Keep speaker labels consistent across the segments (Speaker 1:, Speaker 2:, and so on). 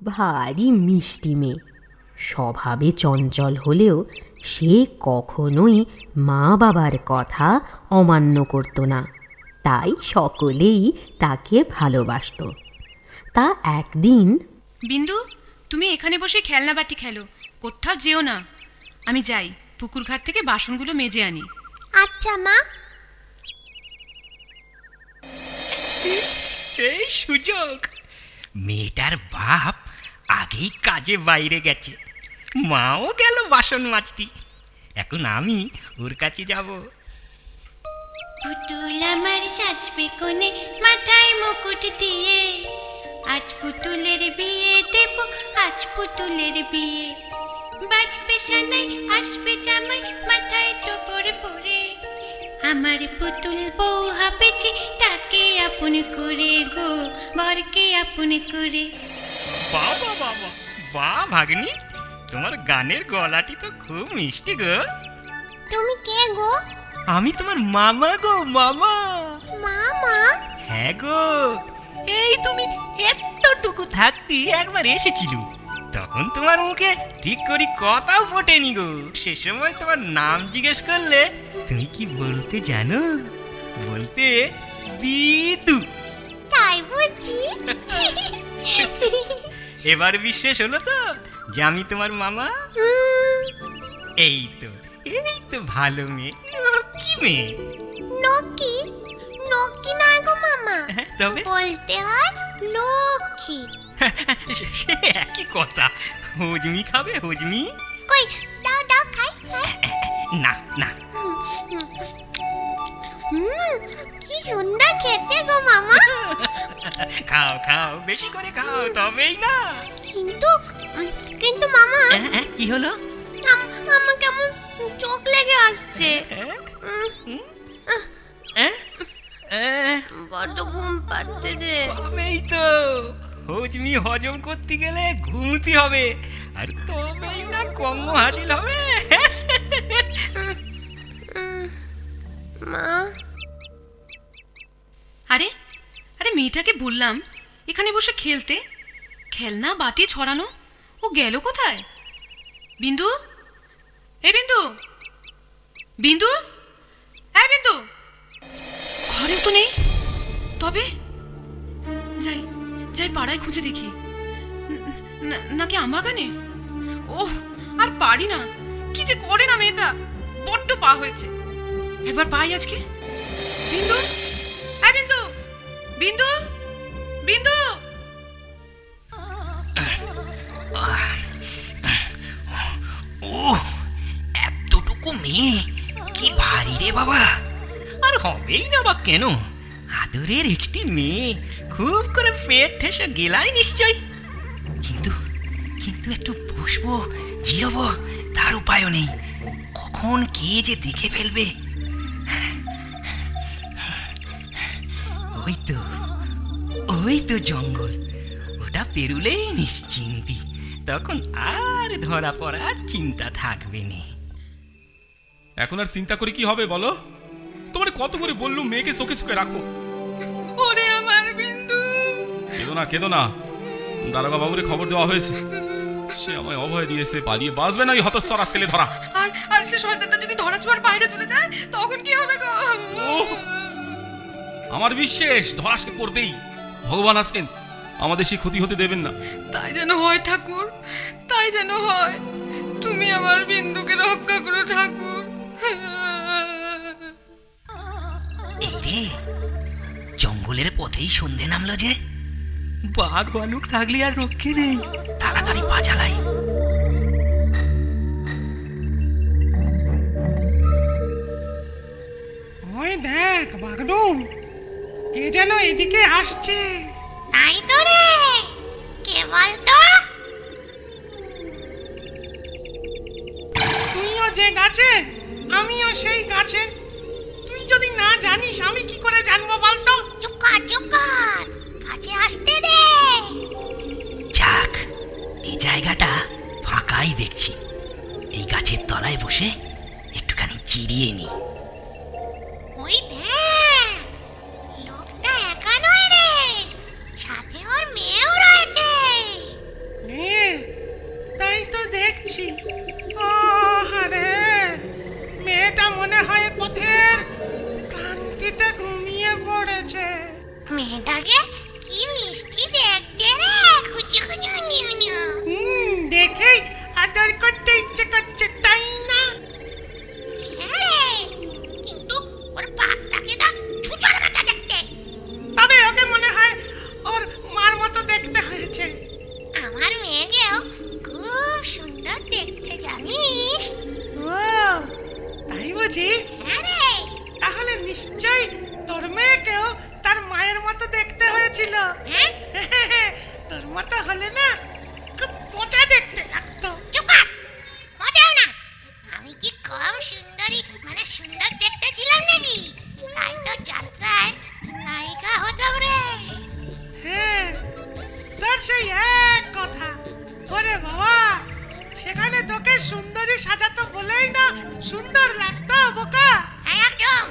Speaker 1: ভারী মিষ্টি মেয়ে। স্বভাবে চঞ্চল হলেও সে কখনোই মা বাবার কথা অমান্য করত না, তাই সকলেই তাকে ভালোবাসত। তা একদিন,
Speaker 2: বিন্দু, তুমি এখানে বসে খেলনা বাটি খেলো, কোথাও যেও না। আমি যাই, পুকুর ঘাট থেকে বাসনগুলো মেজে আনি।
Speaker 3: আচ্ছা মা।
Speaker 4: এই সুযোগ, মেয়েটার বাপ আগেই কাজে বাইরে গেছে, মাও গেল বাসন মাজতে। এখন আমি ওর কাছে যাব।
Speaker 3: পুতুল আমার সাজবে কোণে, মাথায় মুকুট দিয়ে, আজ পুতুলের বিয়ে দেব, আজ পুতুলের বিয়ে। বাজবে সানাই, আসবে জামাই, মাথায় টোপর পরে, আমার পুতুল বউ হবেছে, তাকে আপন করে গো, বরকে আপন করে।
Speaker 4: বাবা বাবা, বাহ ভাগ্নি, তোমার গানের গলাটি তো খুব মিষ্টি গো।
Speaker 3: তুমি কে গো?
Speaker 4: আমি তোমার মামা গো, মামা।
Speaker 3: মামা?
Speaker 4: হ্যাঁ গো, এই তুমি এতটুকু থাকতে একবার এসেছিল, তখন তোমার মুখে ঠিক করে কথাও ফোটেনি গো। সে সময় তোমার নাম জিজ্ঞেস করলে তুমি কি বলতে জানো? বলতে বিদু।
Speaker 3: তাই বুঝি?
Speaker 4: এবার বিশ্বাস হলো তো যে আমি তোমার মামা? এই তো, এই তো ভালো মেয়ে, লক্ষ্মী মেয়ে।
Speaker 3: নকি? নকি না গো মামা,
Speaker 4: তবে
Speaker 3: বলতে হয় লক্ষ্মী।
Speaker 4: সে একই কথা। হজমি খাবে, হজমি?
Speaker 3: কই দাও দাও খাই।
Speaker 4: না না।
Speaker 3: কি সুন্দর খেতে গো মামা।
Speaker 4: খাও খাও, বেশি করে খাও, তবেই না।
Speaker 3: কিন্তু কিন্তু মামা,
Speaker 4: কি হলো?
Speaker 3: আমার কেমন চোখ লেগে আসছে। বড্ড ঘুম পাচ্ছে যে।
Speaker 4: তবেই তো, হজমি হজম করতে গেলে ঘুমতি হবে, আর তবেই না কম্ম হাসিল হবে।
Speaker 3: মা,
Speaker 2: আরে আরে, মেয়েটাকে বললাম এখানে বসে খেলতে, খেলনা বাটি ছড়ানো, ও গেল কোথায়? বিন্দু, এই বিন্দু, বিন্দু, এই বিন্দু, ঘরে তো নেই। তবে যাই যাই পাড়ায় খুঁজে দেখি, নাকি আমবাগানে। ওহ, আর পারি না, কি যে করে না মেয়েটা, বড্ড পা হয়েছে। একবার পাই আজকে। বিন্দু, এই বিন্দু, বিন্দু, বিন্দু।
Speaker 4: এতটুকু মেয়ে কি ভারী রে বাবা। আর হবেই না বা কেন, আদরের একটি মেয়ে, খুব করে পেট ঠেসে গেলাই নিশ্চয়। কিন্তু কিন্তু একটু বসবো, জিরবো, তার উপায়ও নেই। কখন কে যে দেখে ফেলবে। ওই তো, ওই তো জঙ্গল, ওটা পেরুলেই নিশ্চিন্তি, তখন আর ধরা পড়ার চিন্তা থাকবে না।
Speaker 5: এখন আর চিন্তা করে কি হবে বলো? তোমার কত করে বললুম মেয়েকে চোখে চোখে রাখো।
Speaker 2: ওরে আমার বিন্দু।
Speaker 5: কেঁদো না, কেঁদো না, দারোগা বাবুরে খবর দেওয়া হয়েছে, সে আমায় অভয় দিয়েছে, পালিয়ে বাঁচবে না ওই হতচ্ছাড়া ছেলে ধরা।
Speaker 2: আর সে শয়তানটা যদি ধরা ছোঁয়ার বাইরে চলে যায়, তখন কি হবে গো?
Speaker 5: আমার বিশ্বাস ধরাসকে করবেই, ভগবান আছেন, আমাদের সেই ক্ষতি হতে দেবেন না।
Speaker 2: তাই যেন হয় ঠাকুর, তাই যেন হয়। তুমি আমার বিন্দুকে রক্ষা করো ঠাকুর।
Speaker 4: এই রে, জঙ্গলের পথেই সন্ধে নামলো যে। বাঘ ভালুক থাকলে আর রক্ষে নেই, তাড়াতাড়ি পা চালাই।
Speaker 6: ওই দেখ বাগডুম, কে যেন এদিকে আসছে।
Speaker 3: তাই তো রে, কে বলতো?
Speaker 6: তুইও যে গাছে, আমিও সেই গাছে। তুই যদি না জানিস আমি কি করে জানবো বলতো?
Speaker 3: চুকা চুকা, কাছে আসতে দে।
Speaker 4: যাক, এই জায়গাটা ফাঁকাই দেখছি, এই গাছের তলায় বসে একটুখানি জিরিয়ে নি।
Speaker 3: ওই দেখ, লোকটা একা নয় রে, সাথে ওর মেয়েও রয়েছে। মেয়েটাকে কি মিষ্টি দেখতে রে, কুচু কুচু নিউ নিউ।
Speaker 6: দেখেই আদর করতে ইচ্ছে করছে, তাই না?
Speaker 3: হ্যাঁ, কিন্তু ওর বাপটাকে না ছুটার মতো দেখতে।
Speaker 6: তবে ওকে মনে হয় ওর মার মতো দেখতে হয়েছে।
Speaker 3: আমার মেয়েকেও খুব সুন্দর দেখতে, জানিস?
Speaker 6: ও তাই বুঝি?
Speaker 3: হ্যাঁ রে।
Speaker 6: তাহলে নিশ্চয়ই তোর মেয়েকেও তার মায়ের মতো দেখতে হয়েছিল।
Speaker 3: হ্যাঁ?
Speaker 6: তোর মতো হলে না খুব মজা দেখতে লাগতো।
Speaker 3: চুপ কর, মজাও না। আমি কি কম সুন্দরী, মানে সুন্দর দেখতে ছিলাম নাকি? তাই তো যাত্রায় নায়িকা হতাম রে।
Speaker 6: হ্যাঁ, তোর সেই এক কথা। ওরে বাবা, সেখানে তোকে সুন্দরী সাজাতো বলেই না সুন্দর লাগতো, বোকা।
Speaker 3: হ্যাঁ একদম।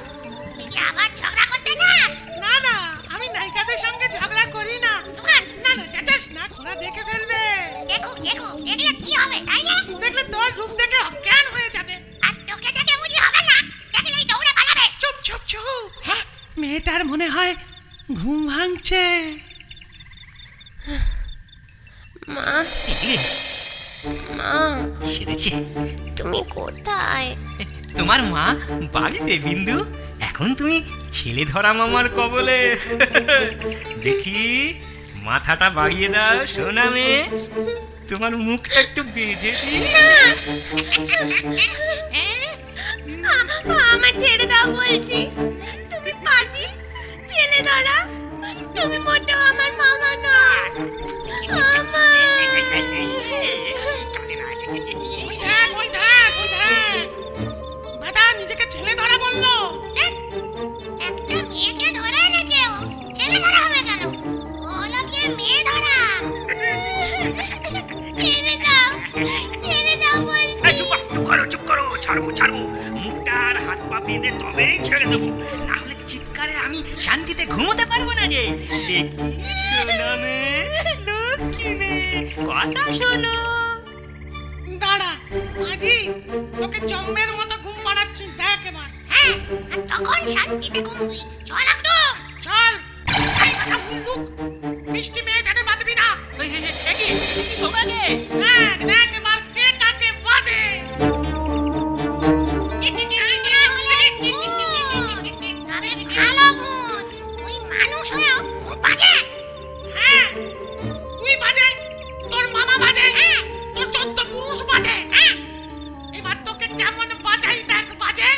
Speaker 3: তুই কি আবার ঝগড়া করতে চাস?
Speaker 6: না না, আমি নায়িকাদের সঙ্গে ঝগড়া করি না।
Speaker 3: দোকান
Speaker 6: না না, চেঁচাস না, ওরা দেখে ফেলবে।
Speaker 3: দেখো দেখো, দেখলে কি হবে, তাই না?
Speaker 6: দেখলে তোর রূপ দেখে অজ্ঞান হয়ে যাবে।
Speaker 3: আর তোকে দেখে বুঝি হবে না, দেখলেই দৌড়ে পালাবে।
Speaker 6: চুপ চুপ চুপ। হ্যাঁ, মেয়েটার মনে হয় ঘুম ভাঙছে।
Speaker 3: মা, মা,
Speaker 4: সেরেছে।
Speaker 3: তুমি কোথায়?
Speaker 4: তোমার মা বাড়িতে বিন্দু। এখন তুমি ছেলে ধরা মামার কবলে। দেখি মাথাটা বাড়িয়ে দাও সোনা মেয়ে, তোমার মুখটা একটু বেঁধে দিই।
Speaker 3: আমার ছেড়ে দাও বলছি। তুমি পাজি, ছেড়ে ধরা। তুমি মোটেও আমার মামা নয়।
Speaker 6: ওই দেখ, ওই দেখ, ওই দেখ। বেটা নিজেকে ছেলে ধরা বললো।
Speaker 3: একটা মেয়েকে ধরে এনেছে ও। ছেলে ধরা হবে কেন? ও হলো গিয়ে মেয়ে ধরা। ছেড়ে দাও, ছেড়ে দাও বলছি।
Speaker 4: চুপ করো, ছাড়বো ছাড়বো। মুখটা আর হাত পা বেঁধে তবেই ছেড়ে দেবো, নাহলে চিৎকারে আমি শান্তিতে ঘুমোতে পারবো না যে। দেখি সোনা মেয়ে, লক্ষ্মী মেয়ে, কথা শোনো।
Speaker 6: দাঁড়া মাঝি, তোকে জম্মের মতো ঘুম পাড়াচ্ছি, দেখ এবার।
Speaker 3: হ্যাঁ, আর তখন শান্তিতে ঘুমবি। চল একদম।
Speaker 6: চল। এই কথা হুমবুক, মিষ্টি মেয়েটাকে বাঁধবি না।
Speaker 4: তোমাকে
Speaker 6: দেখ দেখ এবার কে কাকে বাঁধে।
Speaker 3: আরে ভালো ভূত, তুই মানুষ হয়েও ভূত বাজে।
Speaker 6: হ্যাঁ, তুই বাজে, তোর মামা বাজে, তোর 14 পুরুষ বাজে। এবার তোকে কেমন বাজাই দেখ, বাজে।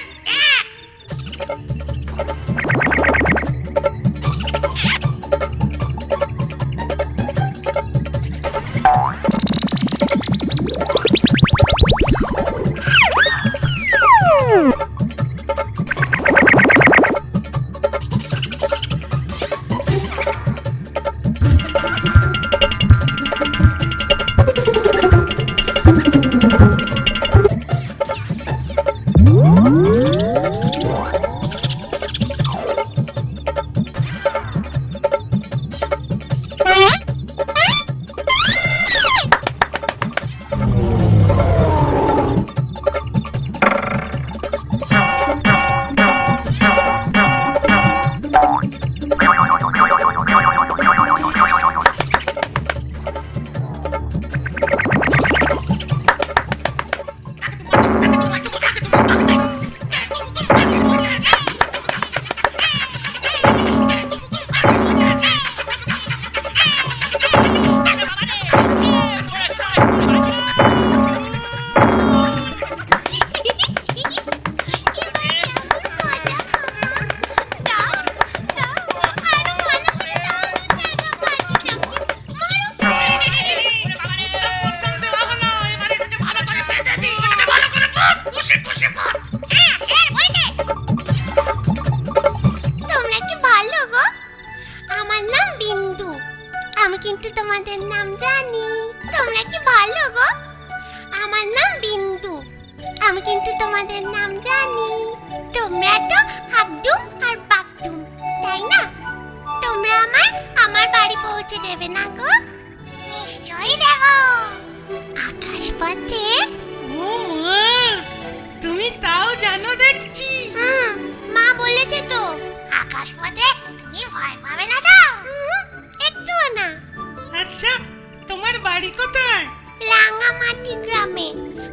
Speaker 3: তোমরা কি ভালো গো? আমার নাম বিন্দু। আমি কিন্তু তোমাদের নাম জানি। তোমরা কি ভালো গো? আমার নাম বিন্দু। আমি কিন্তু তোমাদের নাম জানি। তোমরা তো হাকডুম আর বাকডুম, তাই না? তোমরা আমার বাড়ি পৌঁছে দেবে না গো? নিশ্চয়ই দেব। আকাশ পথে।
Speaker 6: ও মা, তুমি তাও জানো দেখছি।
Speaker 3: মা বলেছে তো, আকাশ পথে তুমি ভয় পাবে না। দাও
Speaker 6: বাড়ি কোথায়?
Speaker 3: রাঙামাটি গ্রামে।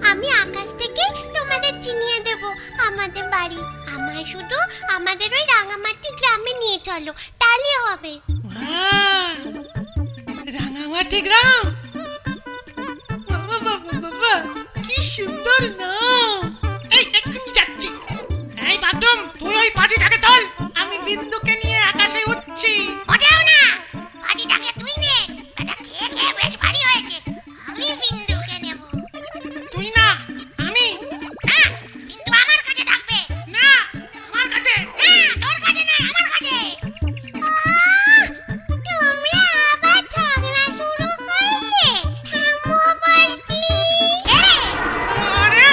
Speaker 3: আমি আকাশ থেকে তোমাদের চিনিয়ে দেব আমাদের বাড়ি। আমায় শুধু আমাদের ওই রাঙামাটি গ্রামে নিয়ে চলো, তাহলে হবে।
Speaker 6: বাহ, রাঙামাটি গ্রাম। বাবা বাবা বাবা, কি সুন্দর নাম। এই এক্ষুনি যাচ্ছি। এই বাগডম, তুই ওই পাজিটাকে তোল, আমি বিন্দুকে নিয়ে আকাশে উঠছি।
Speaker 3: মোটেও না, পাজিটাকে তুই নে, এটা খেয়ে খেয়ে বেশ ভারী হয়েছে। আমি বিন্দুকে নেব।
Speaker 6: তুই না, আমি।
Speaker 3: না, বিন্দু আমার কাছে থাকবে।
Speaker 6: না, আমার কাছে।
Speaker 3: না, তোর কাছে না, আমার কাছে। তোমরা আবার ঝগড়া শুরু করলে? থামো বলছি।
Speaker 6: আরে,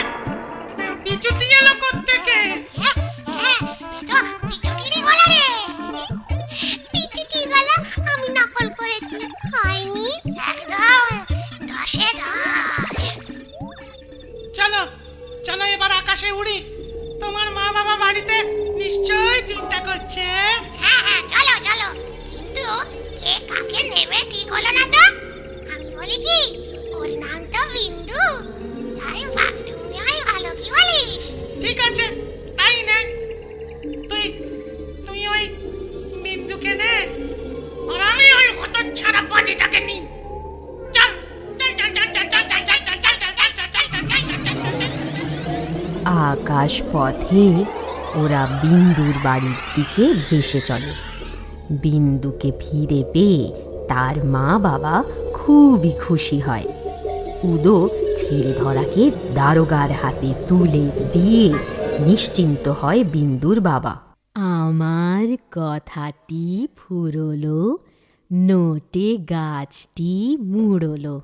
Speaker 6: বিচুটি এলো কোত্থেকে?
Speaker 3: আমি নকল করেছি, হয়নি? একদম 10-এ 10।
Speaker 6: চলো চলো, এবার আকাশে উড়ি। তোমার মা বাবা বাড়িতে নিশ্চয়ই চিন্তা করছে।
Speaker 3: হ্যাঁ হ্যাঁ, চলো চলো। কিন্তু কে কাকে নেবে ঠিক হলো না তো। আমি বলি কি, ওর নাম তো বিন্দু, তাই বাগডুমি হয় ভালো, কি বলিস?
Speaker 6: ঠিক আছে, তাই নে। তুই ওই বিন্দুকে নে, আর আমি ওই হতচ্ছাড়া পাজিটাকে নিই। চল চল চল চল চল চল চল চল চল চল চল চল চল চল চল চল চল চল।
Speaker 1: আকাশ পথে ওরা বিন্দুর বাড়ির দিকে ভেসে চলে। বিন্দুকে ফিরে পেয়ে তার মা বাবা খুবই খুশি হয়। উদো ছেলে ধরাকে দারোগার হাতে তুলে দিয়ে নিশ্চিন্ত হয় বিন্দুর বাবা। আমার কথাটি ফুরলো, নোটে গাছটি মুড়লো।